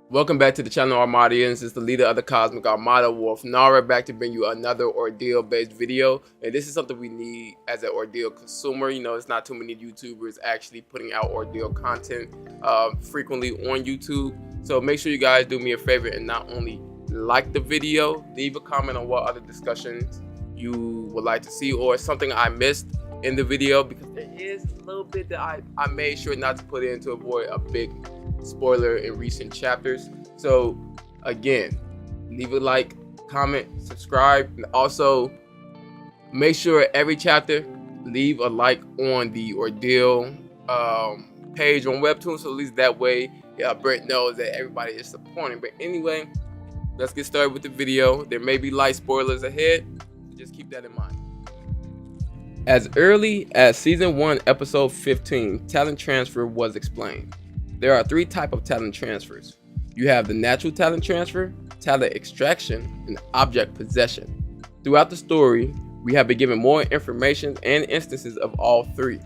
Welcome back to the channel, Armadians. It's the leader of the Cosmic Armada, Wolf Nara, back to bring you another ordeal-based video. And this is something we need as an ordeal consumer. You know, it's not too many YouTubers actually putting out ordeal content frequently on YouTube. So make sure you guys do me a favor and not only like the video, leave a comment on what other discussions you would like to see or something I missed in the video, because there is a little bit that I made sure not to put in to avoid a big spoiler in recent chapters. So again, leave a like, comment, subscribe, and also make sure every chapter leave a like on the ordeal page on Webtoon, so at least that way Brent knows that everybody is supporting. But anyway, let's get started with the video. There may be light spoilers ahead, so just keep that in mind. As early as season 1 episode 15, talent transfer was explained. There are 3 types of talent transfers. You have the natural talent transfer, talent extraction, and object possession. Throughout the story, we have been given more information and instances of all 3.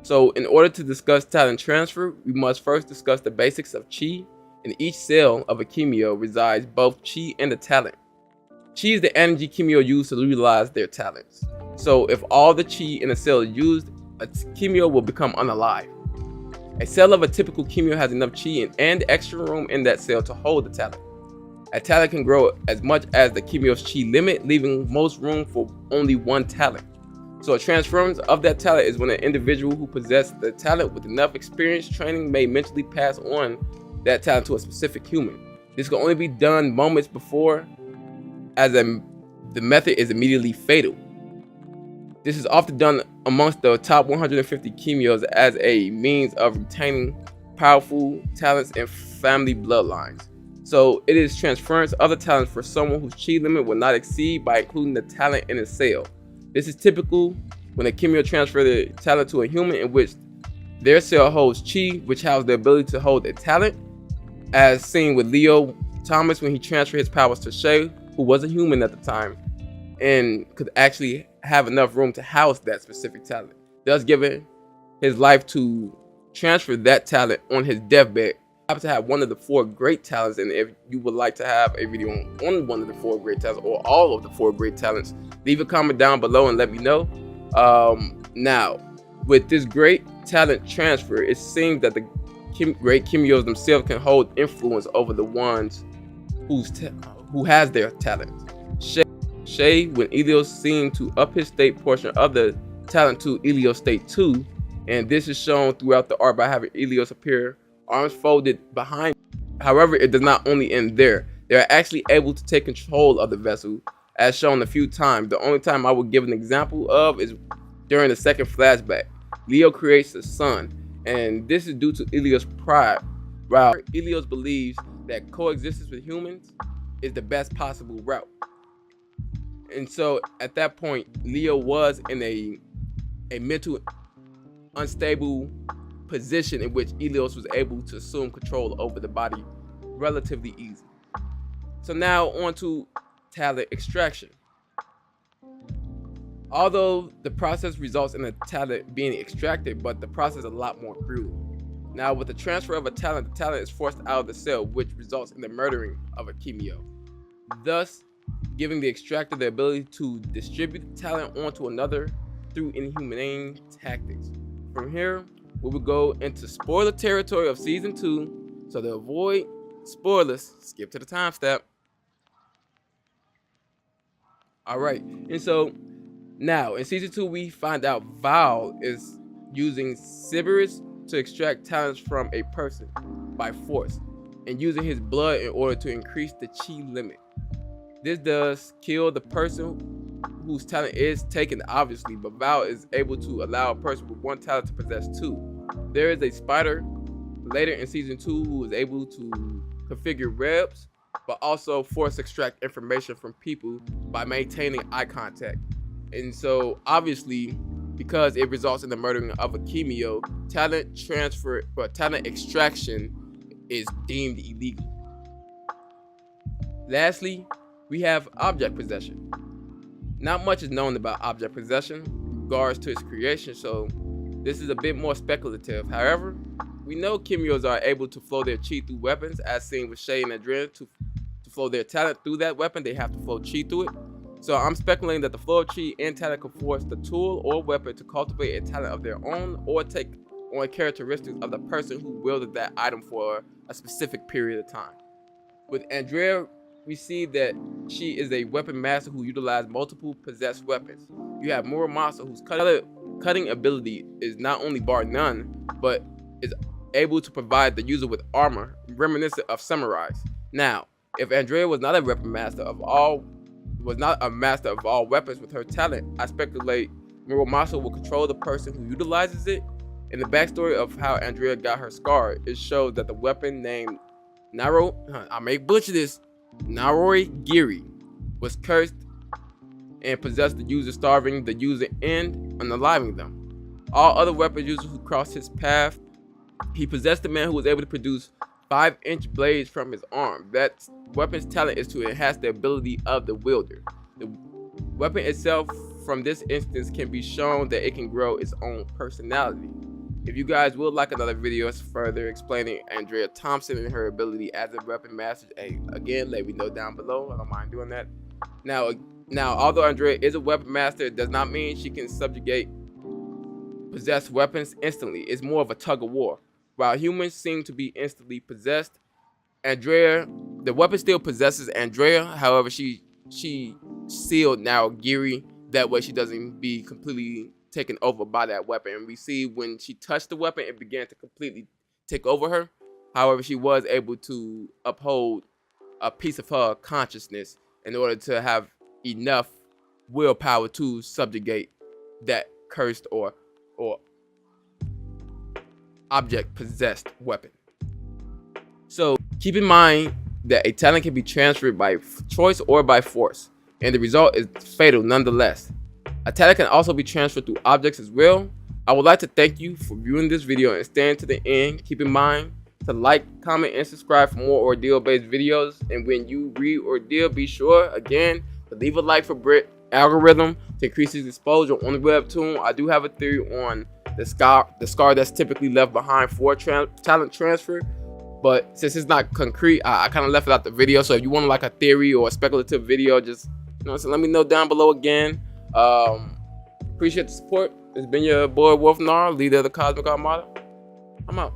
So in order to discuss talent transfer, we must first discuss the basics of Chi. In each cell of a Kimio resides both Chi and the talent. Chi is the energy Kimio use to utilize their talents. So if all the Chi in a cell is used, a Kimio will become unalive. A cell of a typical Kimio has enough Chi and extra room in that cell to hold the talent. A talent can grow as much as the Kimio's Chi limit, leaving most room for only one talent. So a transference of that talent is when an individual who possesses the talent with enough experience training may mentally pass on that talent to a specific human. This can only be done moments before, as the method is immediately fatal. This is often done amongst the top 150 Kimios as a means of retaining powerful talents and family bloodlines. So it is transference of the talents for someone whose Chi limit will not exceed by including the talent in a cell. This is typical when a Kimio transfers the talent to a human in which their cell holds Chi, which has the ability to hold a talent, as seen with Leo Thomas when he transferred his powers to Shay, who was a human at the time, and could actually have enough room to house that specific talent, thus giving his life to transfer that talent on his deathbed. I have to have one of the 4 great talents, and if you would like to have a video on one of the 4 great talents or all of the 4 great talents, leave a comment down below and let me know. Now, with this great talent transfer, it seems that the great Kimios themselves can hold influence over the ones who has their talent. Shay, when Ilios seemed to up his state portion of the talent to Ilios state 2, and this is shown throughout the art by having Ilios appear arms folded behind. However, it does not only end there. They are actually able to take control of the vessel, as shown a few times. The only time I would give an example of is during the second flashback. Leo creates the sun, and this is due to Ilios' pride. While Ilios believes that coexistence with humans is the best possible route. And so at that point, Leo was in a mental unstable position in which Ilios was able to assume control over the body relatively easy. So now on to talent extraction. Although the process results in a talent being extracted, but the process is a lot more brutal. Now with the transfer of a talent, the talent is forced out of the cell, which results in the murdering of a Kimio, thus giving the extractor the ability to distribute the talent onto another through inhumane tactics. From here, we will go into spoiler territory of season 2, so to avoid spoilers, skip to the timestamp. Alright, and so now in season 2 we find out Val is using Sybaris to extract talents from a person by force, and using his blood in order to increase the Chi limit. This does kill the person whose talent is taken, obviously, but Val is able to allow a person with 1 talent to possess 2. There is a spider later in season 2 who is able to configure webs, but also force extract information from people by maintaining eye contact. And so obviously, because it results in the murdering of a Kimio, talent transfer or talent extraction is deemed illegal. Lastly, we have object possession. Not much is known about object possession in regards to its creation, so this is a bit more speculative. However, we know Kimios are able to flow their chi through weapons, as seen with Shay and Adrian. To flow their talent through that weapon, they have to flow chi through it. So I'm speculating that the flow of chi and talent can force the tool or weapon to cultivate a talent of their own, or take on characteristics of the person who wielded that item for a specific period of time. With Andrea, we see that she is a weapon master who utilizes multiple possessed weapons. You have Muramasa, whose cutting ability is not only bar none, but is able to provide the user with armor reminiscent of samurais. Now, if Andrea was not a master of all weapons with her talent, I speculate Muramasa will control the person who utilizes it. In the backstory of how Andrea got her scar, it shows that the weapon named Naroi Giri was cursed and possessed the user, starving the user and unaliving them. All other weapon users who crossed his path, he possessed a man who was able to produce 5-inch blades from his arm. That weapon's talent is to enhance the ability of the wielder. The weapon itself, from this instance, can be shown that it can grow its own personality. If you guys would like another video further explaining Andrea Thompson and her ability as a weapon master, hey, again, let me know down below. I don't mind doing that. Now, although Andrea is a weapon master, it does not mean she can subjugate possessed weapons instantly. It's more of a tug of war. While humans seem to be instantly possessed, the weapon still possesses Andrea. However, she sealed now Giri. That way she doesn't be completely taken over by that weapon. And we see when she touched the weapon, it began to completely take over her. However, she was able to uphold a piece of her consciousness in order to have enough willpower to subjugate that cursed or object possessed weapon. So keep in mind that a talent can be transferred by choice or by force, and the result is fatal nonetheless. A talent can also be transferred through objects as well. I would like to thank you for viewing this video and staying to the end. Keep in mind to like, comment, and subscribe for more ordeal based videos. And when you read Ordeal, be sure again to leave a like for Brit algorithm to increase his exposure on the webtoon. I do have a theory on the scar that's typically left behind for talent transfer, but since it's not concrete, I kind of left it out the video. So if you want like a theory or a speculative video, just so let me know down below again. Appreciate the support. It's been your boy Wolf Nar, leader of the Cosmic Armada. I'm out.